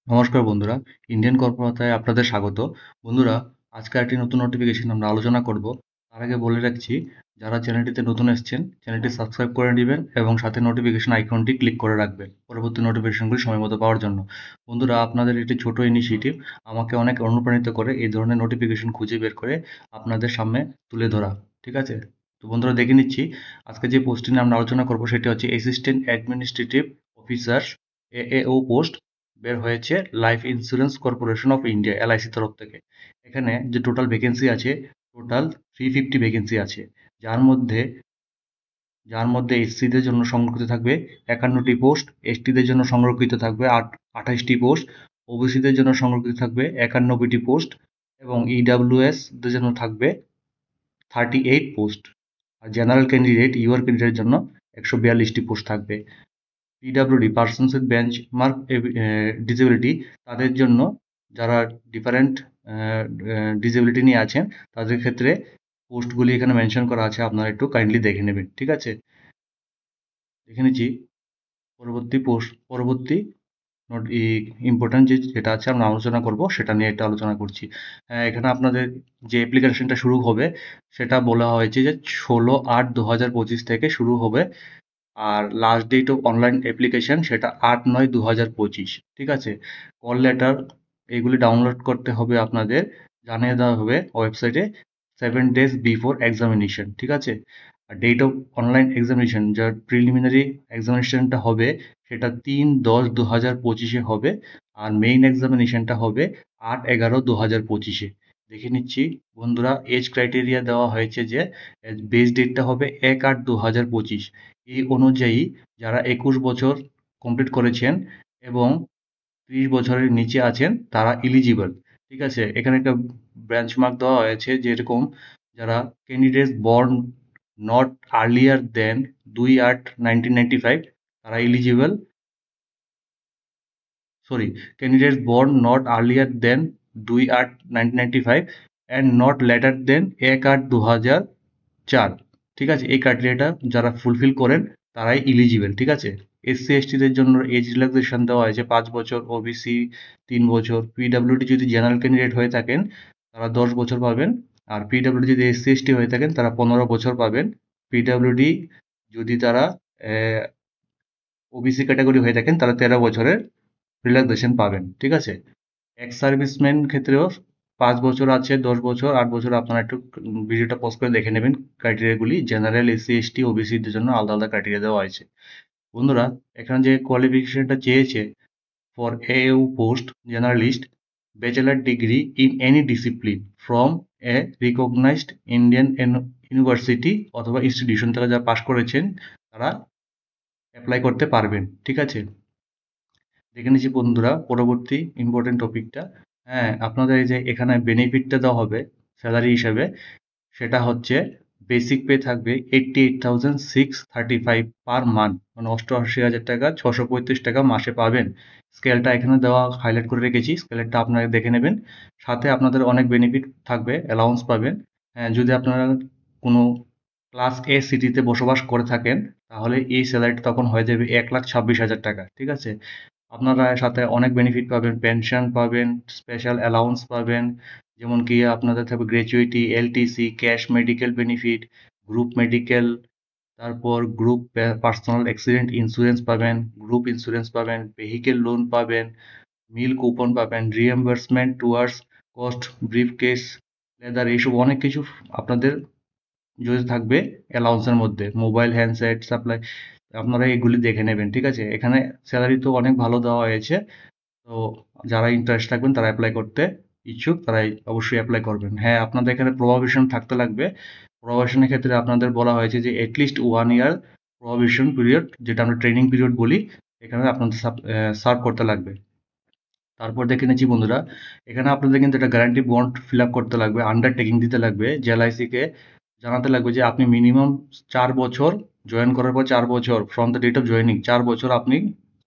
নমস্কার বন্ধুরা, ইন্ডিয়ান কর্মকর্তায় আপনাদের স্বাগত। বন্ধুরা, আজকে একটি নতুন নোটিফিকেশন আমরা আলোচনা করব। তার আগে বলে রাখছি, যারা চ্যানেলটিতে নতুন এসেছেন, চ্যানেলটি সাবস্ক্রাইব করে নেবেন এবং সাথে নোটিফিকেশন আইকনটি ক্লিক করে রাখবেন পরবর্তী নোটিফিকেশনগুলি সময়মতো পাওয়ার জন্য। বন্ধুরা, আপনাদের একটি ছোট ইনিশিয়েটিভ আমাকে অনেক অনুপ্রাণিত করে এই ধরনের নোটিফিকেশন খুঁজে বের করে আপনাদের সামনে তুলে ধরা। ঠিক আছে? তো বন্ধুরা, দেখে নিচ্ছি আজকে যে পোস্টটি নিয়ে আমরা আলোচনা করব সেটি হচ্ছে অ্যাসিস্ট্যান্ট অ্যাডমিনিস্ট্রেটিভ অফিসার এএও পোস্ট বের হয়েছে life insurance corporation of India LIC তরফ থেকে। এখানে যে টোটাল ভ্যাকেন্সি আছে, টোটাল 350 ভ্যাকেন্সি আছে, যার মধ্যে এসসিদের জন্য সংরক্ষিত থাকবে 51টি পোস্ট, এসটিদের জন্য সংরক্ষিত থাকবে 28টি পোস্ট, ওবিসিদের জন্য সংরক্ষিত থাকবে 91টি পোস্ট এবং ইডাব্লিউএস দের জন্য থাকবে 38 পোস্ট। আর জেনারেল ক্যান্ডিডেট ইউআর ক্যান্ডিডেটের জন্য 142টি পোস্ট থাকবে। PWD persons with benchmark disability, তাদের জন্য যারা ডিফারেন্ট ডিসেবিলিটি নিয়ে আছেন তাদের ক্ষেত্রে পোস্টগুলি এখানে মেনশন করা আছে, আপনারা একটু কাইন্ডলি দেখে নেবেন। ঠিক আছে, দেখে নিচ্ছি পরবর্তী ইম্পর্টেন্ট যেটা আছে আমরা আলোচনা করব সেটা নিয়ে একটা আলোচনা করছি। এখানে আপনাদের যে অ্যাপ্লিকেশনটা শুরু হবে সেটা বলা হয়েছে যে 16/8/2025 থেকে শুরু হবে। আর last date of online application সেটা 8/9/2025। ঠিক আছে, কল লেটার এগুলি ডাউনলোড করতে হবে আপনাদের, জানিয়ে দেওয়া হবে ওয়েবসাইটে 7 days বিফোর এক্সামিনেশন। ঠিক আছে, আর ডেট অফ অনলাইন এক্সামিনেশন যার প্রিলিমিনারি এক্সামিনেশনটা হবে সেটা 3/10/2025 হবে। আর মেইন এক্সামিনেশনটা হবে 8/11/2025। দেখে নিচ্ছি বন্ধুরা, এজ ক্রাইটেরিয়া দেওয়া হয়েছে যে বেস ডেটটা হবে 1/8/2025। এই অনুযায়ী যারা 21 বছর কমপ্লিট করেছেন এবং 30 বছরের নিচে আছেন তারা ইলিজিবল। ঠিক আছে, এখানে একটা ব্রাঞ্চ মার্ক দেওয়া হয়েছে যেরকম যারা candidates born not earlier than 2/8/1995 তারা eligible. Sorry, candidates born not earlier than 2/8/1995 and not later than 1/8/2004। ঠিক আছে, এই ক্রাইটেরিয়াটা যারা ফুলফিল করেন তারাই ইলিজিবল। ঠিক আছে, এসসি এসটিদের জন্য এজ রিল্যাক্সেশন দেওয়া হয়েছে 5 বছর, ওবিসি 3 বছর, পিডাব্লিউডি যদি জেনারেল ক্যান্ডিডেট হয়ে থাকেন তারা 10 বছর পাবেন। আর পিডাব্লিউডি যদি এসসি এসটি হয়ে থাকেন তারা 15 বছর পাবেন। পিডাব্লিউডি যদি তারা ওবিসি ক্যাটাগরি হয়ে থাকেন তারা 13 বছরের রিল্যাক্সেশন পাবেন। ঠিক আছে, এক্স সার্ভিসম্যান ক্ষেত্রেও 5 বছর আছে, 10 বছর, 8 বছর। আপনারা একটু ভিডিওটা পজ করে দেখে নেবেন ক্রাইটেরিয়াগুলি। জেনারেল, এসসি এসটি, ওবিসিদের জন্য আলাদা আলাদা ক্রাইটেরিয়া দেওয়া হয়েছে। বন্ধুরা, এখানে যে কোয়ালিফিকেশনটা চেয়েছে for AAO post generalist, bachelor degree in any discipline from a recognised Indian university অথবা ইনস্টিটিউশন থেকে যারা পাশ করেছেন তারা অ্যাপ্লাই করতে পারবেন। ঠিক আছে, দেখে নিচ্ছি বন্ধুরা পরবর্তী ইম্পর্টেন্ট টপিকটা। হ্যাঁ, আপনাদের এই যে এখানে বেনিফিটটা দেওয়া হবে স্যালারি হিসাবে, সেটা হচ্ছে বেসিক পে থাকবে 88,635 পার মান্থ, মানে 88,000 টাকা, 635 টাকা মাসে পাবেন। স্কেলটা এখানে দেওয়া হাইলাইট করে রেখেছি, স্কেলটা আপনারা দেখে নেবেন। সাথে আপনাদের অনেক বেনিফিট থাকবে, অ্যালাউন্স পাবেন। হ্যাঁ, যদি আপনারা কোনো ক্লাস এ সিটিতে বসবাস করে থাকেন তাহলে এই স্যালারিটা তখন হয়ে যাবে 1,26,000 টাকা। ঠিক আছে, আপনারা সাথে অনেক বেনিফিট পাবেন, পেনশন পাবেন, স্পেশাল অ্যালাউন্স পাবেন, যেমন কি আপনাদের থাকবে gratuity, LTC, cash medical benefit, group medical, তারপর গ্রুপ পার্সোনাল অ্যাক্সিডেন্ট ইন্স্যুরেন্স পাবেন, গ্রুপ ইন্স্যুরেন্স পাবেন, ভেহিকেল লোন পাবেন, মিল কুপন পাবেন, reimbursement towards cost, brief case, leather, এইসব অনেক কিছু আপনাদের যদি থাকবে অ্যালাউন্সের মধ্যে। মোবাইল হ্যান্ডসেট সাপ্লাই, আপনারা এগুলি দেখে নেবেন। ঠিক আছে, এখানে স্যালারি তো অনেক ভালো দেওয়া হয়েছে। তো যারা ইন্টারেস্ট থাকবেন তারা অ্যাপ্লাই করতে ইচ্ছুক তারাই অবশ্যই অ্যাপ্লাই করবেন। হ্যাঁ, আপনাদের এখানে প্রবাবিশন থাকতে লাগবে। প্রবাবিশনের ক্ষেত্রে আপনাদের বলা হয়েছে যে এটলিস্ট 1 ইয়ার প্রবাবিশন পিরিয়ড, যেটা আমরা ট্রেনিং পিরিয়ড বলি, এখানে আপনাদের সার্ভ করতে লাগবে। তারপর দেখে নিচ্ছি বন্ধুরা, এখানে আপনাদের কিন্তু একটা গ্যারান্টি বন্ড ফিল আপ করতে লাগবে, আন্ডারটেকিং দিতে লাগবে। জেএলআইসিকে জানাতে লাগবে যে আপনি মিনিমাম 4 বছর, জয়েন করার পর 4 বছর from the date of joining, 4 বছর আপনি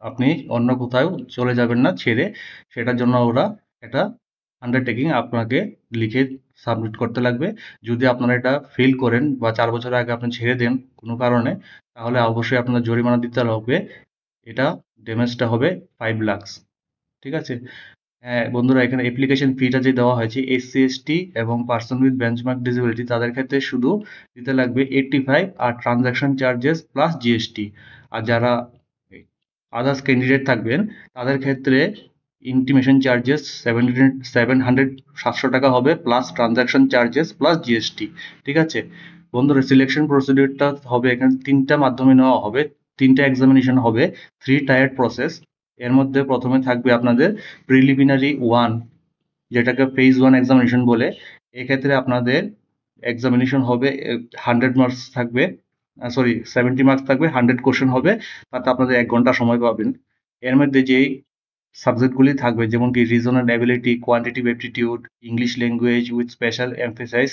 আপনি অন্য কোথাও চলে যাবেন না ছেড়ে। সেটার জন্য ওরা একটা আন্ডারটেকিং আপনাকে লিখে সাবমিট করতে লাগবে। যদি আপনারা এটা ফেল করেন বা 4 বছর আগে আপনি ছেড়ে দেন কোনো কারণে, তাহলে অবশ্যই আপনার জরিমানা দিতে হবে। এটা ড্যামেজটা হবে 5 লাখ। ঠিক আছে? হ্যাঁ বন্ধুরা, এখানে অ্যাপ্লিকেশন ফিটা যে দেওয়া হয়েছে এসসি এসটি এবং পার্সন উইথ বেঞ্চমার্ক ডিসেবিলিটি তাদের ক্ষেত্রে শুধু দিতে লাগবে 85 আর ট্রানজাকশন চার্জেস প্লাস জিএসটি। আর যারা আদার্স ক্যান্ডিডেট থাকবেন তাদের ক্ষেত্রে ইন্টিমেশন চার্জেস 700 হবে plus transaction charges plus GST. ঠিক আছে বন্ধুরা, সিলেকশন প্রসিডিউরটা হবে এখানে তিনটা মাধ্যমে নেওয়া হবে, তিনটা এক্সামিনেশন হবে, 3 টায়ার প্রসেস। এর মধ্যে প্রথমে থাকবে আপনাদের প্রিলিমিনারি 1, যেটাকে ফেজ 1 এক্সামিনেশন বলে। এক্ষেত্রে আপনাদের এক্সামিনেশন হবে 100 মার্কস থাকবে, সরি 70 মার্কস থাকবে, 100 কোশ্চেন হবে, তাতে আপনাদের 1 ঘন্টা সময় পাবেন। এর মধ্যে যেই সাবজেক্টগুলি থাকবে যেমন কি regional ability, quantitative aptitude, English language with special emphasise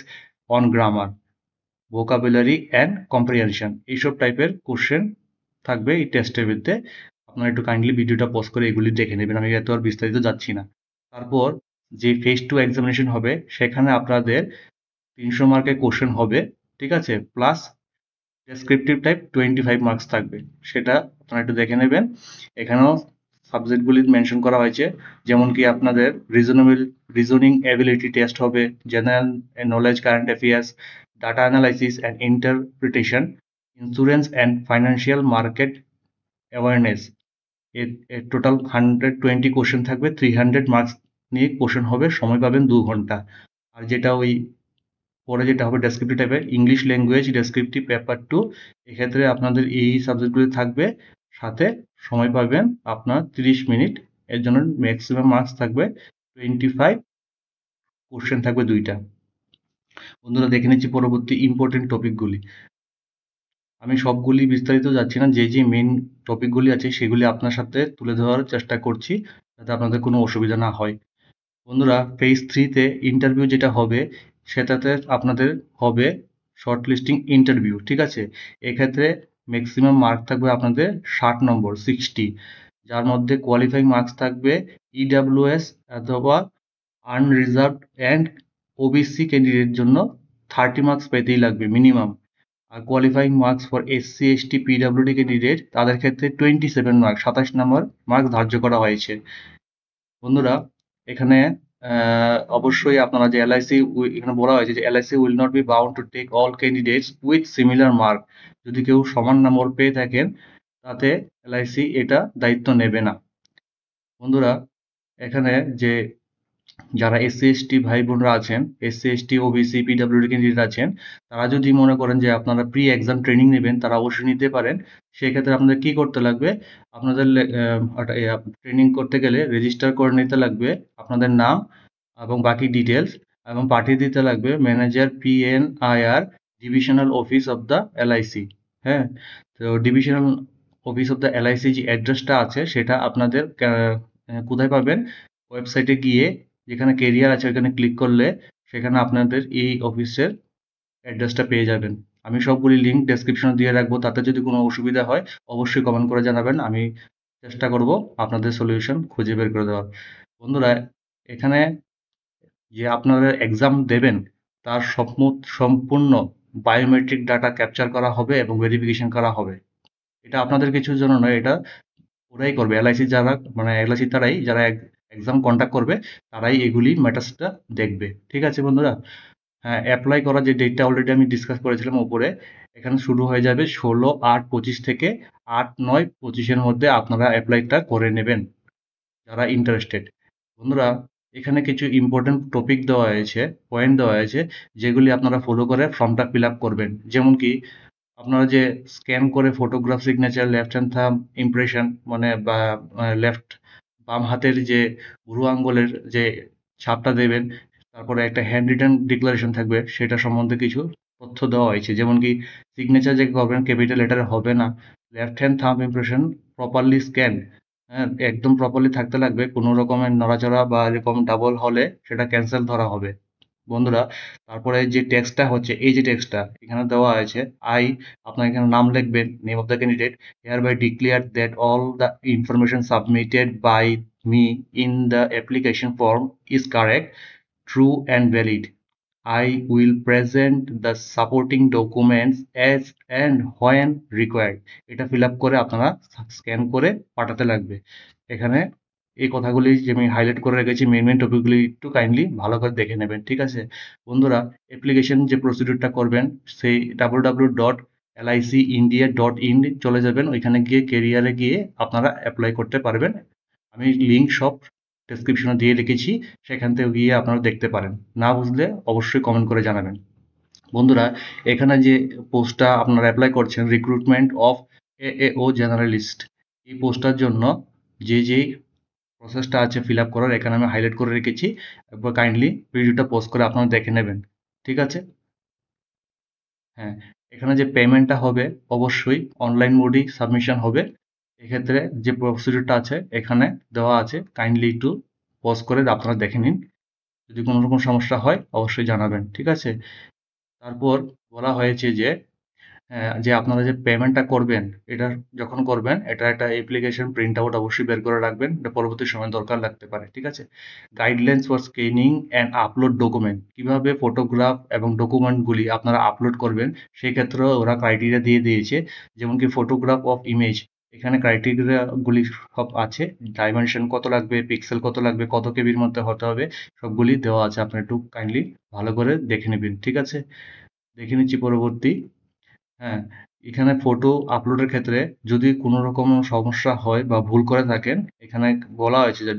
on grammar, vocabulary and comprehension, এইসব টাইপের কোশ্চেন থাকবে এই টেস্টের মধ্যে। আপনারা একটু কাইন্ডলি ভিডিওটা পজ করে এগুলি দেখে নেবেন, আমি এত আর বিস্তারিত যাচ্ছি না। তারপর যে ফেজ 2 এক্সামিনেশন হবে সেখানে আপনাদের 300 মার্কের কোশ্চেন হবে, ঠিক আছে, প্লাস ডেসক্রিপটিভ টাইপ 25 মার্কস থাকবে, সেটা আপনারা একটু দেখে নেবেন। এখানেও সাবজেক্টগুলি মেনশন করা হয়েছে, যেমন কি আপনাদের রিজনিং অ্যাবিলিটি টেস্ট হবে, general knowledge, current affairs, data analysis and interpretation, insurance and financial market awareness. এর টোটাল 120 কোশ্চেন থাকবে, 300 মার্কস নিয়ে কোশ্চেন হবে, সময় পাবেন 2 ঘন্টা। আর যেটা ওই পরে যেটা হবে ডেসক্রিপটিভ টাইপের ইংলিশ ল্যাঙ্গুয়েজ ডেসক্রিপটিভ পেপার 2, এক্ষেত্রে আপনাদের এই সাবজেক্টগুলি থাকবে, সাথে সময় পাবেন আপনার 30 মিনিট। এর জন্য ম্যাক্সিমাম মার্কস থাকবে 25, কোশ্চেন থাকবে 2টা। বন্ধুরা দেখে নিচ্ছি পরবর্তী ইম্পর্টেন্ট টপিকগুলি। আমি সবগুলি বিস্তারিত যাচ্ছি না, যে মেইন টপিকগুলি আছে সেগুলি আপনার সাথে তুলে ধরার চেষ্টা করছি যাতে আপনাদের কোনো অসুবিধা না হয়। বন্ধুরা, ফেজ 3-তে ইন্টারভিউ যেটা হবে সেটাতে আপনাদের হবে শর্ট লিস্টিং ইন্টারভিউ, ঠিক আছে। এক্ষেত্রে ম্যাক্সিমাম মার্ক থাকবে আপনাদের 60 নম্বর, 60, যার মধ্যে কোয়ালিফাইং মার্কস থাকবে ইডাব্লিউএস অথবা আনরিজার্ভড অ্যান্ড ওবিসি ক্যান্ডিডেট জন্য 30 মার্কস পেতেই লাগবে মিনিমাম। আর qualifying marks for SC ST PWD candidate তাদের ক্ষেত্রে 27 মার্ক, 27 নম্বর মার্ক ধার্য করা হয়েছে। বন্ধুরা, এখানে অবশ্যই আপনারা যে এলআইসি, এখানে বলা হয়েছে যে LIC will not be bound to take all candidates with similar mark. যদি কেউ সমান নম্বর পেয়ে থাকেন তাতে এলআইসি এটা দায়িত্ব নেবে না। বন্ধুরা, এখানে যে যারা এসসি এসটি ভাই বোনরা আছেন, SC ST OBC PWD candidate আছেন, তারা যদি মনে করেন যে আপনারা প্রি এক্সাম ট্রেনিং নেবেন তারা অবশ্যই নিতে পারেন। সেক্ষেত্রে আপনাদের কি করতে লাগবে, আপনাদের ট্রেনিং করতে গেলে রেজিস্টার করে নিতে লাগবে আপনাদের নাম এবং বাকি ডিটেলস, এবং পাঠিয়ে দিতে লাগবে manager PNIR divisional office of the LIC. হ্যাঁ, তো divisional office of the LIC যে অ্যাড্রেসটা আছে সেটা আপনাদের কোথায় পাবেন, ওয়েবসাইটে গিয়ে যেখানে কেরিয়ার আছে ওখানে ক্লিক করলে সেখানে আপনাদের এই অফিসের অ্যাড্রেসটা পেয়ে যাবেন। আমি সবগুলি লিঙ্ক ডেসক্রিপশনে দিয়ে রাখবো, তাতে যদি কোনো অসুবিধা হয় অবশ্যই কমেন্ট করে জানাবেন, আমি চেষ্টা করব আপনাদের সলিউশন খুঁজে বের করে দেওয়ার। বন্ধুরা, এখানে যে আপনারা এক্সাম দেবেন তার সম্পূর্ণ বায়োমেট্রিক ডাটা ক্যাপচার করা হবে এবং ভেরিফিকেশন করা হবে। এটা আপনাদের কিছুর জন্য নয়, এটা ওরাই করবে, এলআইসি যারা, মানে এলআইসি তারাই যারা এক্সাম কন্ডাক্ট করবে তারাই এগুলি ম্যাটার্সটা দেখবে। ঠিক আছে বন্ধুরা, হ্যাঁ, অ্যাপ্লাই করার যে ডেটটা অলরেডি আমি ডিসকাস করেছিলাম উপরে, এখানে শুরু হয়ে যাবে 16/8/25 থেকে 8/9/25-এর মধ্যে আপনারা অ্যাপ্লাইটা করে নেবেন যারা ইন্টারেস্টেড। বন্ধুরা, এখানে কিছু ইম্পর্টেন্ট টপিক দেওয়া হয়েছে, পয়েন্ট দেওয়া হয়েছে, যেগুলি আপনারা ফলো করে ফর্মটা ফিল আপ করবেন। যেমন কি আপনারা যে স্ক্যান করে photograph signature, left hand thumb impression, মানে বা বাম হাতের যে বুড়ো আঙ্গুলের যে ছাপটা দেবেন, তারপরে একটা হ্যান্ড রিটেন ডিক্লারেশন থাকবে, সেটা সম্বন্ধে কিছু তথ্য দেওয়া হয়েছে। যেমন কি সিগনেচার যে করবেন ক্যাপিটাল লেটারে হবে না, left hand thumb impression properly scan, হ্যাঁ, একদম প্রপারলি থাকতে লাগবে, কোনো রকমের নড়াচড়া বা এরকম ডাবল হলে সেটা ক্যান্সেল ধরা হবে। বন্ধুরা, তারপরে যে টেক্সটটা হচ্ছে, এই যে টেক্সটটা এখানে দেওয়া আছে, আপনার এখানে নাম লিখবেন, name of the candidate, hereby declare that all the information submitted by me in the application form is correct, true and valid. I will present the supporting documents as and when required. এটা fill up করে আপনারা scan করে পাঠাতে লাগবে। এখানে এই কথাগুলি যে আমি হাইলাইট করে রেখেছি, মেন টপিকগুলি একটু কাইন্ডলি ভালো করে দেখে নেবেন, ঠিক আছে? বন্ধুরা, অ্যাপ্লিকেশন যে প্রসিডিউরটা করবেন সেই www.licindia.in চলে যাবেন। ওইখানে গিয়ে কেরিয়ারে গিয়ে আপনারা অ্যাপ্লাই করতে পারবেন। আমি লিঙ্ক সব ডেসক্রিপশনে দিয়ে রেখেছি, সেখান থেকে গিয়ে আপনারা দেখতে পারেন। না বুঝলে অবশ্যই কমেন্ট করে জানাবেন। বন্ধুরা, এখানে যে পোস্টটা আপনারা অ্যাপ্লাই করছেন, রিক্রুটমেন্ট অফ এএও জেনারেলিস্ট, এই পোস্টটার জন্য যেই প্রসেসটা আছে ফিল আপ করার, এখানে আমি হাইলাইট করে রেখেছি। একবার কাইন্ডলি ভিডিওটা পজ করে আপনারা দেখে নেবেন, ঠিক আছে? হ্যাঁ, এখানে যে পেমেন্টটা হবে অবশ্যই অনলাইন মোডেই সাবমিশন হবে। এক্ষেত্রে যে প্রসিডিউরটা আছে এখানে দেওয়া আছে, কাইন্ডলি একটু পজ করে আপনারা দেখে নিন। যদি কোনো রকম সমস্যা হয় অবশ্যই জানাবেন, ঠিক আছে? তারপর বলা হয়েছে যে যে আপনারা যে পেমেন্টটা করবেন, এটা যখন করবেন এটা একটা অ্যাপ্লিকেশন প্রিন্ট আউট অবশ্যই বের করে রাখবেন। এটা পরবর্তী সময়ে দরকার লাগতে পারে, ঠিক আছে? Guidelines for scanning and upload document, কিভাবে ফটোগ্রাফ এবং ডকুমেন্টগুলি আপনারা আপলোড করবেন সেই ক্ষেত্রেও ওরা ক্রাইটেরিয়া দিয়ে দিয়েছে। যেমন কি ফটোগ্রাফ অফ ইমেজ, এখানে ক্রাইটেরিয়াগুলি সব আছে। ডাইমেনশন কত লাগবে, পিক্সেল কত লাগবে, কত কেবির মধ্যে হতে হবে, সবগুলি দেওয়া আছে। আপনারা একটু কাইন্ডলি ভালো করে দেখে নেবেন, ঠিক আছে? দেখে নিচ্ছি পরবর্তী। হ্যাঁ, এখানে ফটো আপলোডের ক্ষেত্রে যদি কোনো রকম সমস্যা হয় বা ভুল করে থাকেন, এখানে বলা হয়েছে যে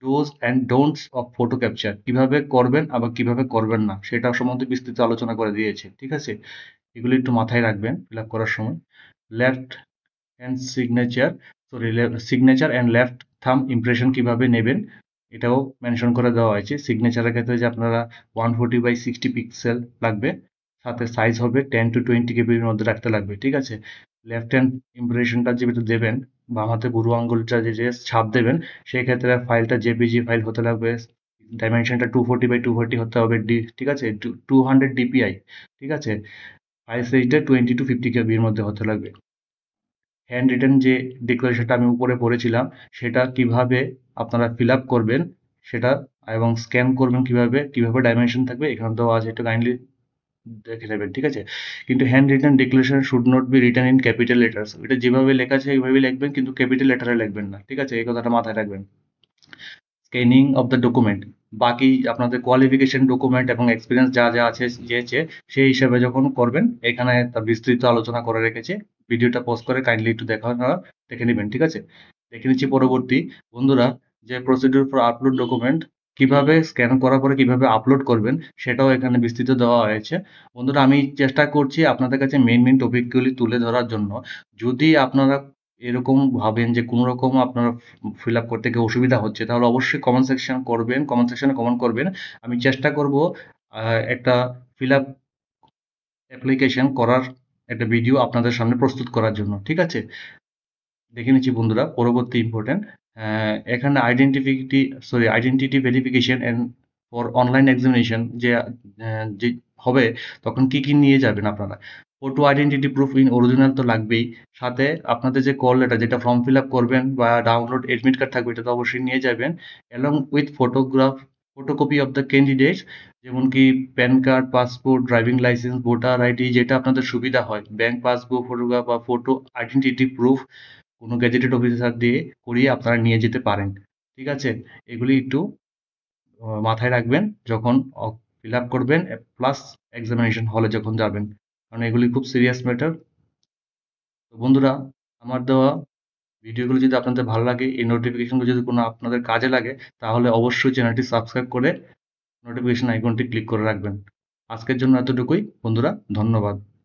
dose and don'ts of photo capture, কিভাবে করবেন আবার কিভাবে করবেন না সেটা সম্বন্ধে বিস্তৃত আলোচনা করে দিয়েছে, ঠিক আছে? এগুলো একটু মাথায় রাখবেন ফিল আপ করার সময়। Left hand signature, sorry, signature and left thumb impression কিভাবে নেবেন এটাও মেনশন করে দেওয়া হয়েছে। সিগনেচারের ক্ষেত্রে যে আপনারা 140x60 পিক্সেল লাগবে, সাথে সাইজ হবে 10 to 20 কেবির মধ্যে রাখতে লাগবে, ঠিক আছে? লেফট হ্যান্ড ইমপ্রেশনটা যেটা দেবেন, বাম হাতে বুড়ো আঙ্গুলটা যে ছাপ দেবেন, সেই ক্ষেত্রে ফাইলটা জেপিজি ফাইল হতে লাগবে। ডাইমেনশনটা 240x240 হতে হবে, ঠিক আছে? 200 ডিপিআই, ঠিক আছে? ফাইল সাইজটা 20 to 50 কেবির মধ্যে হতে লাগবে। হ্যান্ড রিটেন যে ডিক্লারেশনটা আমি উপরে পড়েছিলাম, সেটা কিভাবে আপনারা ফিল আপ করবেন সেটা, এবং স্ক্যান করবেন কিভাবে, কিভাবে ডাইমেনশন থাকবে এখানে দেওয়া আছে, একটু কাইন্ডলি দেখে নেবেন, ঠিক আছে? কিন্তু hand written declaration should not be written in capital letters, এটা যেভাবে লেখা আছে এইভাবেই লিখবেন, কিন্তু ক্যাপিটাল লেটারে লিখবেন না, ঠিক আছে? এই কথাটা মাথায় রাখবেন। স্ক্যানিং অফ দ্য ডকুমেন্ট, বাকি আপনাদের কোয়ালিফিকেশন ডকুমেন্ট এবং এক্সপিরিয়েন্স যা যা আছে যেছে সেই হিসাবে যখন করবেন, এখানে তার বিস্তৃত আলোচনা করে রেখেছে। ভিডিওটা পজ করে কাইন্ডলি একটু দেখে নেবেন, ঠিক আছে? দেখে নিচ্ছি পরবর্তী। বন্ধুরা, যে প্রসিডিউর ফর আপলোড ডকুমেন্ট, কিভাবে স্ক্যান করার পরে কিভাবে আপলোড করবেন সেটাও এখানে বিস্তৃত দেওয়া হয়েছে। বন্ধুরা, আমি চেষ্টা করছি আপনাদের কাছে মেন টপিকগুলি তুলে ধরার জন্য। যদি আপনারা এরকম ভাবেন যে কোনো রকম আপনার ফিল আপ করতে গিয়ে অসুবিধা হচ্ছে, তাহলে অবশ্যই কমেন্ট সেকশনে কমেন্ট করবেন। আমি চেষ্টা করব একটা ফিল আপ অ্যাপ্লিকেশন করার একটা ভিডিও আপনাদের সামনে প্রস্তুত করার জন্য, ঠিক আছে? দেখে নিচ্ছি বন্ধুরা পরবর্তী ইম্পর্টেন্ট। এখানে identity verification and for online examination যে হবে, তখন কি কি নিয়ে যাবেন আপনারা? Photo identity proof in original তো লাগবেই, সাথে আপনাদের যে কল লেটার যেটা ফর্ম ফিল আপ করবেন বা ডাউনলোড এডমিট কার্ড থাকবে, এটা তো অবশ্যই নিয়ে যাবেন। Along with photocopy of the candidate, যেমন কি pan card, passport, driving licence, voter ID, যেটা আপনাদের সুবিধা হয়, ব্যাংক পাসবুক, ফটোগ্রাফ বা ফটো আইডেন্টিটি প্রুফ কোনো গ্যাজেটেড অফিসার দিয়ে করিয়ে আপনারা নিয়ে যেতে পারেন, ঠিক আছে? এগুলি একটু মাথায় রাখবেন যখন ফিল আপ করবেন, প্লাস এক্সামিনেশন হলে যখন যাবেন, কারণ এগুলি খুব সিরিয়াস ম্যাটার। তো বন্ধুরা, আমার দেওয়া ভিডিওগুলো যদি আপনাদের ভালো লাগে, এই নোটিফিকেশনগুলো যদি কোনো আপনাদের কাজে লাগে, তাহলে অবশ্যই চ্যানেলটি সাবস্ক্রাইব করে নোটিফিকেশন আইকনটি ক্লিক করে রাখবেন। আজকের জন্য এতটুকুই বন্ধুরা, ধন্যবাদ।